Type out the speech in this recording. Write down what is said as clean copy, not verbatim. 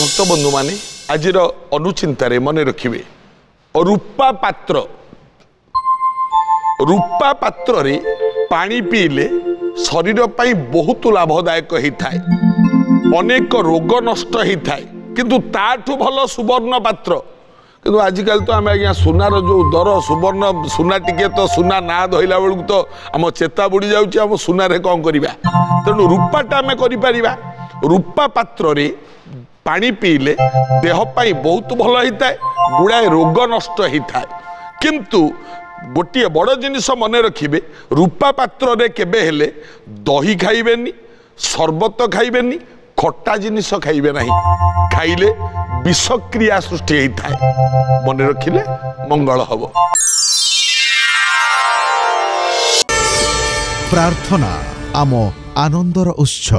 भक्तबंधु माने आज अनुचिंतार मन रखिए रूपा पात्र रे पानी पीले शरीर पर बहुत लाभदायक होता है अनेक रोग नष्ट होता है किंतु ताठू भल सुवर्ण पात्र किंतु आजिकल तो आम आज्ञा सुनार जो दर सुवर्ण सुना टिके तो सुना ना धोला बेलू तो आम चेता बुड़ी जाऊँ आम सुनारे कौन करवा तेणु रूपाटा आम कर रूपा पात्र रे पानी पीले देह पाई बहुत भल होता है गुड़ाए रोग नष्ट होता है किंतु गोटे बड़ जिनिस मन रखिए रूपा पात्र रे केबे हेले दही खाइबेनी शरबत खाइबेनी खट्टा जिनिस खाइबे नहीं खाइले विषक्रिया सृष्टि होता है मन रखिले मंगल हब। प्रार्थना आम आनंदर उत्स।